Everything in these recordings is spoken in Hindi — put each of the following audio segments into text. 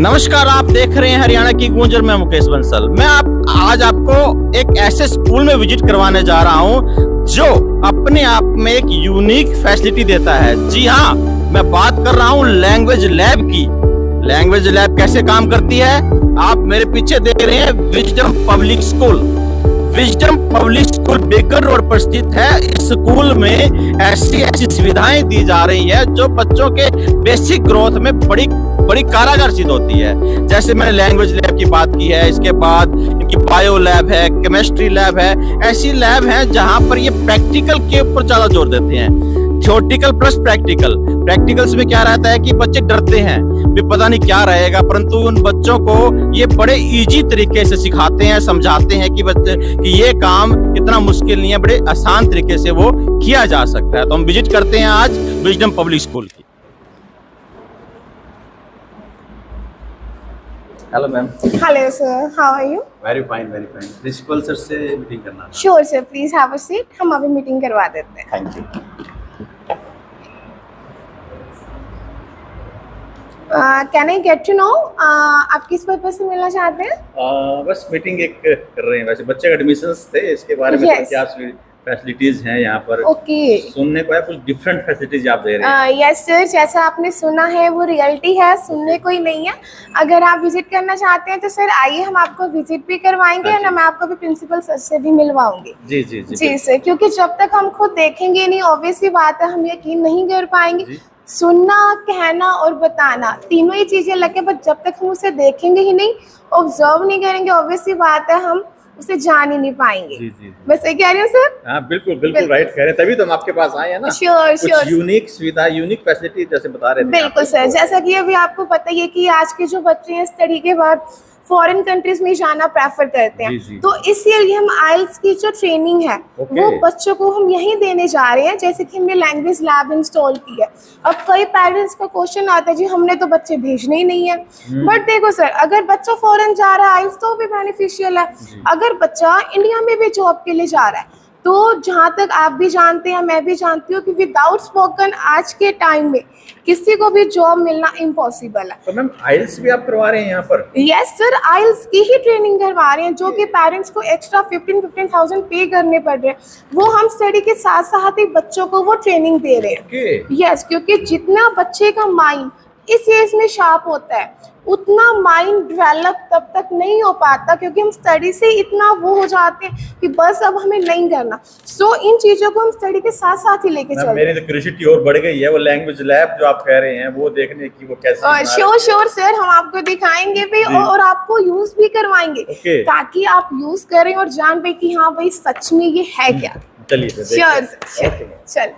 नमस्कार, आप देख रहे हैं हरियाणा की गूंज और मैं मुकेश बंसल। मैं आज आपको एक ऐसे स्कूल में विजिट करवाने जा रहा हूं जो अपने आप में एक यूनिक फैसिलिटी देता है। जी हाँ, मैं बात कर रहा हूं लैंग्वेज लैब की। लैंग्वेज लैब कैसे काम करती है, आप मेरे पीछे देख रहे हैं wisdom Public school. Wisdom Public school baker road पर स्थित है। इस स्कूल में ऐसी सुविधाएं दी जा रही है जो बच्चों के बेसिक ग्रोथ में बड़ी कारगर सिद्ध होती है। जैसे मैंने लैंग्वेज लैब की बात की है, इसके बाद इनकी बायो लैब है, केमिस्ट्री लैब है। ऐसी लैब है जहां पर ये प्रैक्टिकल के ऊपर ज्यादा जोर देते हैं। Theoretical plus practical. प्रैक्टिकल्स में क्या रहता है कि बच्चे डरते हैं, भी पता नहीं क्या रहेगा, परंतु उन बच्चों को ये बड़े इजी तरीके से सिखाते हैं, समझाते हैं कि बच्चे कि ये काम इतना मुश्किल नहीं है, बड़े आसान तरीके से वो किया जा सकता है। तो हम विजिट करते हैं आज विजडम पब्लिक स्कूल की। Hello ma'am. Hello sir, how are you? Very fine very fine. Principal sir से मीटिंग करना था। Sure sir, please have a seat. हम अभी मीटिंग करवा देते हैं। Thank you. Can I get to know आप किस पर्पस से मिलना चाहते हैं? बस मीटिंग एक कर रहे हैं। वैसे बच्चे का एडमिशंस थे, इसके बारे में Yes. क्या फैसिलिटीज हैं यहाँ पर। Okay. सुनने को है कुछ डिफरेंट फैसिलिटीज आप दे रहे हैं। Yes sir, जैसा आपने सुना है वो रियलिटी है, सुनने को ही नहीं है। अगर आप विजिट करना चाहते हैं तो सर आइए, हम आपको विजिट भी करवाएंगे और मैं आपको भी प्रिंसिपल सर से भी मिलवाऊंगी। जी जी जी जी सर, क्योंकि जब तक हम खुद देखेंगे नहीं, ऑब्वियसली बात है, हम यकीन नहीं कर पाएंगे। सुनना, कहना और बताना, तीनों ही चीजें लगे, बट जब तक हम उसे देखेंगे ही नहीं, ऑब्जर्व नहीं करेंगे, ऑब्वियसली बात है हम उसे जान ही नहीं पाएंगे। जी जी। मैं सही कह रही हूँ सर? हाँ बिल्कुल बिल्कुल राइट कह रहे हैं, तभी तो हम आपके पास आए हैं ना। Sure sure. यूनिक सुविधा, यूनिक फैसिलिटी जैसे बता रहे थे। बिल्कुल सर, जैसा कि अभी आपको पता ही है कि आज के जो बच्चे हैं स्टडी के बाद फॉरेन कंट्रीज में जाना प्रेफर करते हैं। जी। तो इसलिए हम आइल्स की जो ट्रेनिंग है वो बच्चों को हम यहीं देने जा रहे हैं। जैसे कि हमने लैंग्वेज लैब इंस्टॉल की है। अब कई पेरेंट्स का क्वेश्चन आता है, जी हमने तो बच्चे भेजने ही नहीं है। बट देखो सर, अगर बच्चा फॉरेन जा रहा है आइल्स तो भी बेनिफिशियल है। अगर बच्चा इंडिया में भी जॉब के लिए जा रहा है, तो जहाँ तक आप भी जानते हैं, मैं भी जानती हूँ कि विदाउट स्पोकन आज के टाइम में किसी को भी जॉब मिलना इम्पॉसिबल है। तो मैम आइल्स भी आप करवा रहे हैं यहाँ पर? यस सर, आइल्स की ही ट्रेनिंग करवा रहे हैं, जो कि पेरेंट्स को एक्स्ट्रा 15,000 पे करने पड़ रहे हैं। वो हम स्टडी के साथ साथ ही बच्चों को वो ट्रेनिंग दे रहे हैं। यस, क्योंकि जितना बच्चे का माइंड इस एज में शार्प होता है, उतना माइंड डेवलप तब तक नहीं हो पाता, क्योंकि हम स्टडी से इतना वो हो जाते हैं कि बस अब हमें नहीं करना। सो इन चीजों को हम स्टडी के साथ साथ ही लेके चलते हैं। मेरी तो क्यूरियोसिटी और बढ़ गई है, वो लैंग्वेज लैब जो आप कह रहे हैं वो देखने की, वो कैसे? श्योर सर, हम आपको दिखाएंगे भी और आपको यूज भी करवाएंगे, ताकि आप यूज करें और जान पाए कि हाँ भाई सच में ये है क्या। चलिए श्योर। चल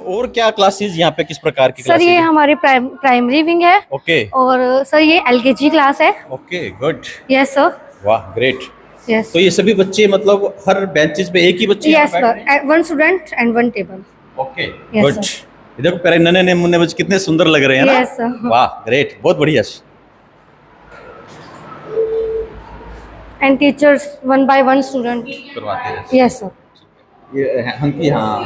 और क्या क्लासेस यहाँ पे किस प्रकार की? सर ये हमारी प्राइमरी विंग है। ओके। और सर ये एलकेजी क्लास है। Okay good. Yes sir. वाह ग्रेट। यस। तो ये सभी बच्चे मतलब हर बेंचेस पे एक ही बच्चे? Yes sir, 1 student and 1 table. Okay good. ये देखो पेरे नन्हे मुन्ने बच्चे कितने सुंदर लग रहे हैं ना। Yes sir. वाह ग्रेट, बहुत बढ़िया। एंड टीचर्स 1 by 1 स्टूडेंट करवाते हैं। Yes sir. ये हंकी, हाँ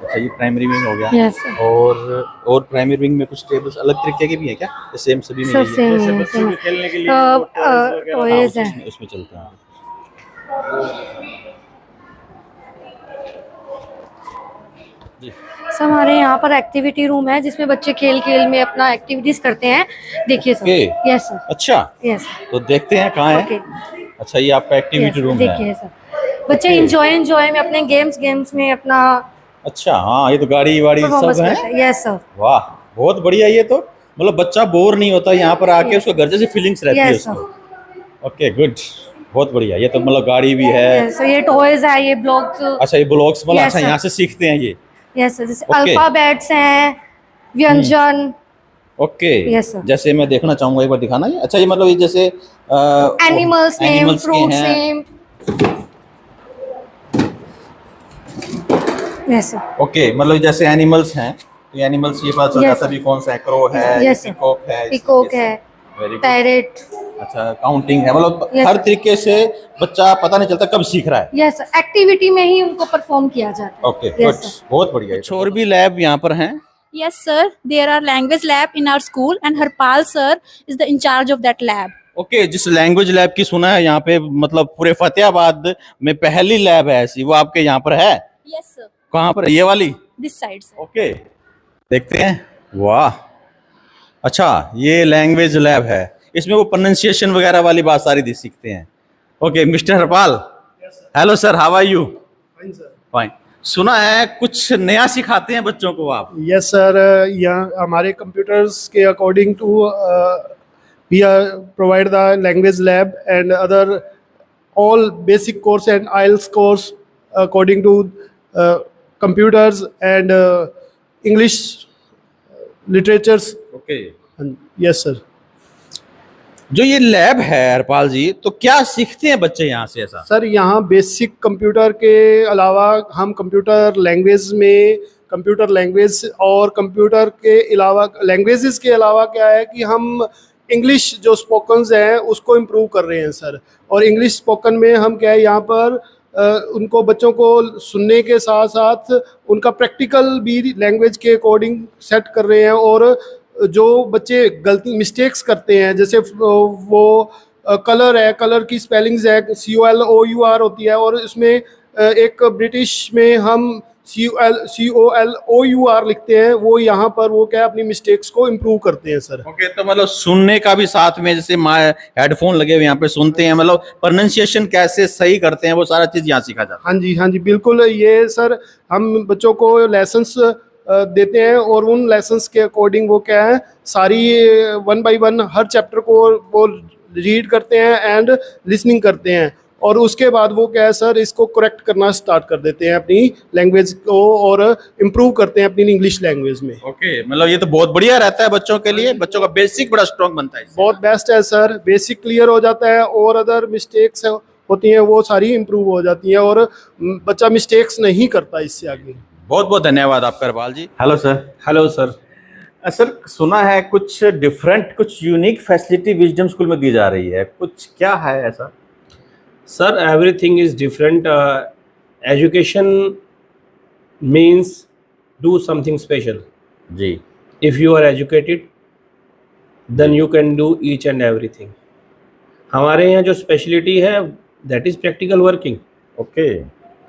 अच्छा, ये प्राइमरी विंग हो गया। Yes sir. और प्राइमरी विंग में कुछ टेबल्स अलग तरीके के भी हैं क्या? सेम सभी में सर यही है? सेम जैसे है, बच्चों के खेलने के लिए टॉयज है। उसमें चलते हैं। जी सर हमारे यहाँ पर एक्टिविटी रूम है जिसमें बच्चे खेल खेल में अपना एक्टिविटीज करते हैं। देखिए सर। Yes sir. अच्छा, यस तो देखते हैं कहाँ है। अच्छा, ये आपका एक्टिविटी रूम है। देखिए सर, बच्चे एंजॉय में अपने गेम्स में अपना। अच्छा हाँ, ये तो गाड़ी वाड़ी सब है। Yes sir. वाह बहुत बढ़िया। ये तो मतलब बच्चा बोर नहीं होता यहाँ पर आके, उसको घर जैसी फीलिंग्स रहती है उसको। ओके गुड, बहुत बढ़िया। ये तो मतलब गाड़ी भी है। सर ये टॉयज है, ये ब्लॉक्स। अच्छा ये ब्लॉक्स मतलब अच्छा यहाँ से सीखते हैं ये? यस सर, जैसे अल्फाबेट्स हैं, व्यंजन। Okay yes sir. जैसे मैं देखना चाहूंगा, एक बार दिखाना ये। अच्छा ये मतलब ये जैसे animals name, fruits name. Yes sir. Okay मतलब जैसे एनिमल्स हैं, तो एनिमल्स ये पता चल जाता है कौन सा है, क्रो है, पीकॉक है, पैरेट। अच्छा काउंटिंग है, मतलब हर तरीके से बच्चा पता नहीं चलता कब सीख रहा है। यस, एक्टिविटी में ही उनको परफॉर्म किया जाता है। ओके गुड, बहुत बढ़िया। और भी लैब यहाँ पर हैं Yes, sir. There are language lab in our school, and Harpal sir is the in charge of that lab. Okay, जिस लैंग्वेज लैब की सुना है यहाँ पे, मतलब पूरे फतेहाबाद में पहली लैब है ऐसी, वो आपके यहाँ पर है? Yes, sir. कहाँ पर है? ये वाली? This side, sir. ओके, देखते हैं। वाह, अच्छा, ये लैंग्वेज लैब है, इसमें वो प्रोनाउंसिएशन वगैरह वाली बात सारी सीखते हैं। Okay, mister Harpal, hello sir, how are you? Fine sir. Fine. सुना है कुछ नया सिखाते हैं बच्चों को आप? यस सर, यहाँ हमारे कंप्यूटर्स के according to we are provide the language lab and other all basic course and IELTS course according to computers and English literatures. Okay, yes sir. जो ये लैब है हरपाल जी, तो क्या सीखते हैं बच्चे यहाँ से ऐसा? सर यहाँ बेसिक कंप्यूटर के अलावा हम कंप्यूटर लैंग्वेज और कंप्यूटर के अलावा लैंग्वेजेस के अलावा क्या है कि हम इंग्लिश जो स्पोकन्स हैं उसको इम्प्रूव कर रहे हैं सर। और इंग्लिश स्पोकन में हम क्या है यहाँ पर उनको बच्चों को सुनने के साथ साथ उनका प्रैक्टिकल भी लैंग्वेज के अकॉर्डिंग सेट कर रहे हैं। और जो बच्चे गलती मिस्टेक्स करते हैं, जैसे वो कलर है, कलर की स्पेलिंग्स है COLOUR होती है, और इसमें एक ब्रिटिश में हम COLOUR लिखते हैं, वो यहाँ पर वो क्या अपनी मिस्टेक्स को इम्प्रूव करते हैं सर। ओके, तो मतलब सुनने का भी साथ में, जैसे हेडफोन लगे हुए यहाँ पे सुनते हैं, मतलब प्रोनाउंसिएशन कैसे सही करते हैं वो सारा चीज यहाँ सीखा जाता है। हाँ जी बिल्कुल। ये सर हम बच्चों को लेसन्स देते हैं और उन लेसन्स के अकॉर्डिंग वो क्या है सारी 1 by 1 हर चैप्टर को वो रीड करते हैं एंड लिसनिंग करते हैं, और उसके बाद वो क्या है सर इसको करेक्ट करना स्टार्ट कर देते हैं अपनी लैंग्वेज को और इम्प्रूव करते हैं अपनी इंग्लिश लैंग्वेज में। ओके, मतलब ये तो बहुत बढ़िया रहता है बच्चों के लिए, बच्चों का बेसिक बड़ा स्ट्रॉन्ग बनता है। बहुत बेस्ट है सर, बेसिक क्लियर हो जाता है और अदर मिस्टेक्स होती हैं वो सारी इम्प्रूव हो जाती हैं और बच्चा मिस्टेक्स नहीं करता इससे आगे। बहुत बहुत धन्यवाद आपका Harpal ji. Hello sir. Hello sir. Sir सुना है कुछ डिफरेंट, कुछ यूनिक फैसिलिटी विजडम स्कूल में दी जा रही है, कुछ क्या है ऐसा? Sir everything is different. Education means do something special जी। If you are educated then you can do each and everything. हमारे यहाँ जो स्पेशलिटी है that is practical working. Okay,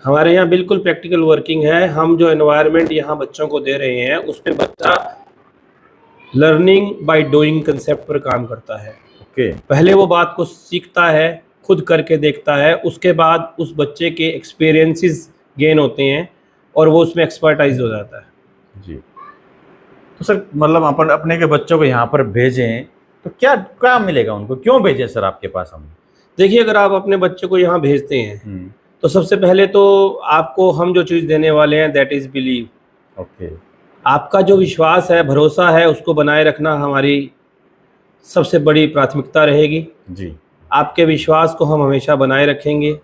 हमारे यहाँ बिल्कुल प्रैक्टिकल वर्किंग है। हम जो एनवायरनमेंट यहाँ बच्चों को दे रहे हैं उस पर बच्चा लर्निंग बाय डूइंग कंसेप्ट पर काम करता है। ओके, पहले वो बात को सीखता है, खुद करके देखता है, उसके बाद उस बच्चे के एक्सपीरियंसेस गेन होते हैं और वो उसमें एक्सपर्टाइज हो जाता है जी। तो सर मतलब अपन अपने के बच्चों को यहाँ पर भेजें तो क्या क्या मिलेगा उनको, क्यों भेजें सर आपके पास हम? देखिए, अगर आप अपने बच्चे को यहाँ भेजते हैं तो सबसे पहले तो आपको हम जो चीज़ देने वाले हैं दैट इज़ बिलीव। ओके, आपका जो विश्वास है, भरोसा है, उसको बनाए रखना हमारी सबसे बड़ी प्राथमिकता रहेगी जी। आपके विश्वास को हम हमेशा बनाए रखेंगे।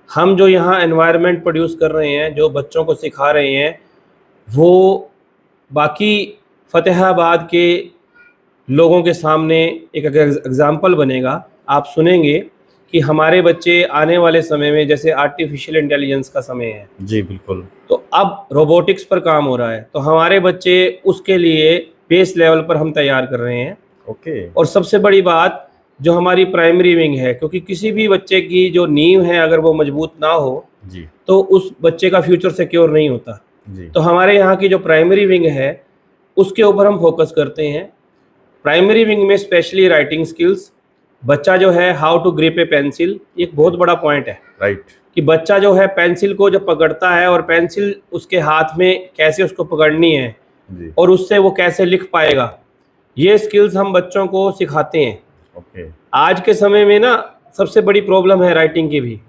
हम जो यहाँ एनवायरनमेंट प्रोड्यूस कर रहे हैं, जो बच्चों को सिखा रहे हैं, वो बाकी फतेहाबाद के लोगों के सामने एक एग्जाम्पल बनेगा। आप सुनेंगे कि हमारे बच्चे आने वाले समय में, जैसे आर्टिफिशियल इंटेलिजेंस का समय है जी बिल्कुल, तो अब रोबोटिक्स पर काम हो रहा है, तो हमारे बच्चे उसके लिए बेस लेवल पर हम तैयार कर रहे हैं। ओके, और सबसे बड़ी बात जो हमारी प्राइमरी विंग है, क्योंकि किसी भी बच्चे की जो नींव है अगर वो मजबूत ना हो जी तो उस बच्चे का फ्यूचर सिक्योर नहीं होता। जी। तो हमारे यहाँ की जो प्राइमरी विंग है उसके ऊपर हम फोकस करते हैं। प्राइमरी विंग में स्पेशली राइटिंग स्किल्स, बच्चा जो है how to grip a pencil, एक बहुत बड़ा पॉइंट है राइट, कि बच्चा जो है पेंसिल को जब पकड़ता है और पेंसिल उसके हाथ में कैसे उसको पकड़नी है जी। और उससे वो कैसे लिख पाएगा, ये स्किल्स हम बच्चों को सिखाते हैं। ओके, आज के समय में ना सबसे बड़ी प्रॉब्लम है राइटिंग की भी,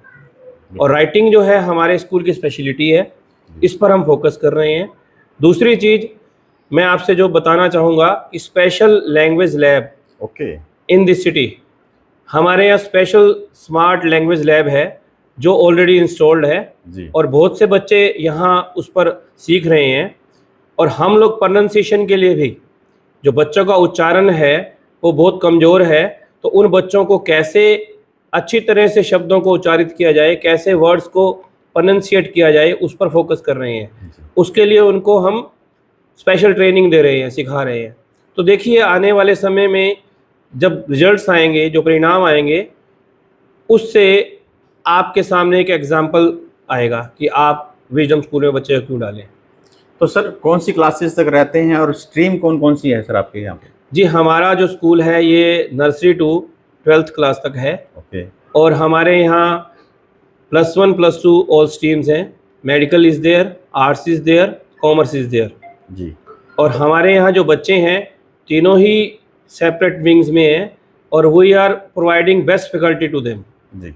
और राइटिंग जो है हमारे स्कूल की स्पेशलिटी है, इस पर हम फोकस कर रहे हैं। दूसरी चीज़ मैं आपसे जो बताना चाहूँगा कि special language lab okay in this city, हमारे यहाँ स्पेशल स्मार्ट लैंग्वेज लैब है जो ऑलरेडी इंस्टॉल्ड है जी। और बहुत से बच्चे यहाँ उस पर सीख रहे हैं। और हम लोग प्रोनाउंसिएशन के लिए भी, जो बच्चों का उच्चारण है वो बहुत कमज़ोर है, तो उन बच्चों को कैसे अच्छी तरह से शब्दों को उच्चारित किया जाए, कैसे वर्ड्स को प्रोनाउंसिएट किया जाए, उस पर फोकस कर रहे हैं। उसके लिए उनको हम स्पेशल ट्रेनिंग दे रहे हैं, सिखा रहे हैं। तो देखिए आने वाले समय में जब रिजल्ट्स आएंगे, जो परिणाम आएंगे, उससे आपके सामने एक एग्जाम्पल आएगा कि आप विजडम स्कूल में बच्चे क्यों डालें। तो सर कौन सी क्लासेस तक रहते हैं और स्ट्रीम कौन कौन सी है सर आपके यहाँ पे? जी, हमारा जो स्कूल है ये नर्सरी टू 12th क्लास तक है। ओके। और हमारे यहाँ +1 +2 ऑल स्ट्रीम्स हैं। Medical is there, arts is there, commerce is there जी। और हमारे यहाँ जो बच्चे हैं तीनों ही सेपरेट विंग्स में हैं और we are providing best faculty to them. जी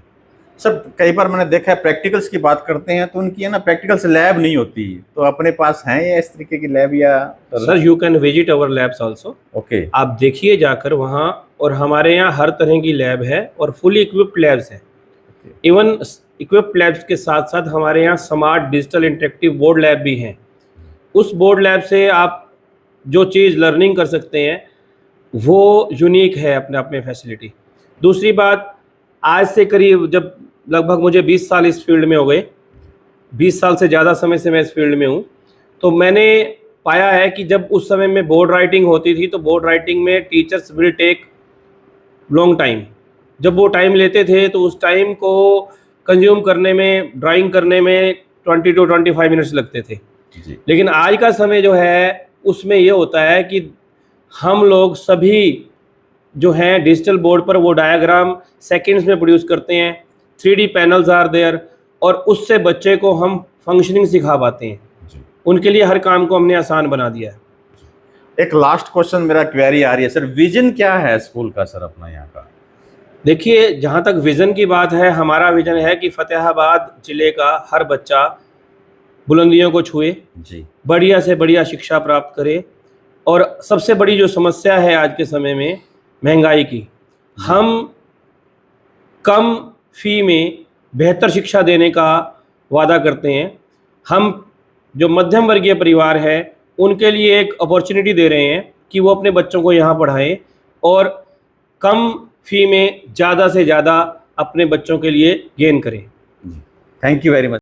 सर, कई बार मैंने देखा है प्रैक्टिकल्स की बात करते हैं तो उनकी है ना प्रैक्टिकल्स लैब नहीं होती, तो अपने पास हैं या इस तरीके की लैब या? Sir you can visit our labs also. Okay. आप देखिए जाकर वहाँ, और हमारे यहाँ हर तरह की लैब है और फुली इक्विप्ड लैब्स हैं। इवन इक्विप्ड लैब्स के साथ साथ हमारे यहाँ smart digital interactive board lab भी हैं। उस बोर्ड लैब से आप जो चीज़ लर्निंग कर सकते हैं वो यूनिक है अपने आप में फैसिलिटी। दूसरी बात, आज से करीब जब लगभग मुझे 20 साल इस फील्ड में हो गए, 20 साल से ज़्यादा समय से मैं इस फील्ड में हूँ, तो मैंने पाया है कि जब उस समय में बोर्ड राइटिंग होती थी तो बोर्ड राइटिंग में teachers will take long time. जब वो टाइम लेते थे तो उस टाइम को कंज्यूम करने में, ड्राइंग करने में 20 to 25 मिनट्स लगते थे जी। लेकिन आज का समय जो है उसमें ये होता है कि हम लोग सभी जो हैं डिजिटल बोर्ड पर वो डायग्राम सेकंड्स में प्रोड्यूस करते हैं, 3D पैनल्स आर देयर, और उससे बच्चे को हम फंक्शनिंग सिखा पाते हैं जी। उनके लिए हर काम को हमने आसान बना दिया है। एक लास्ट क्वेश्चन मेरा क्वेरी आ रही है सर, विजन क्या है स्कूल का सर अपना यहाँ का? देखिए, जहाँ तक विज़न की बात है, हमारा विज़न है कि फ़तेहाबाद ज़िले का हर बच्चा बुलंदियों को छुए, जी। बढ़िया से बढ़िया शिक्षा प्राप्त करे, और सबसे बड़ी जो समस्या है आज के समय में महंगाई की, हम कम फ़ी में बेहतर शिक्षा देने का वादा करते हैं। हम जो मध्यम वर्गीय परिवार है उनके लिए एक अपॉर्चुनिटी दे रहे हैं कि वो अपने बच्चों को यहाँ पढ़ाएं और कम फ़ी में ज़्यादा से ज़्यादा अपने बच्चों के लिए गेन करें। Thank you very much.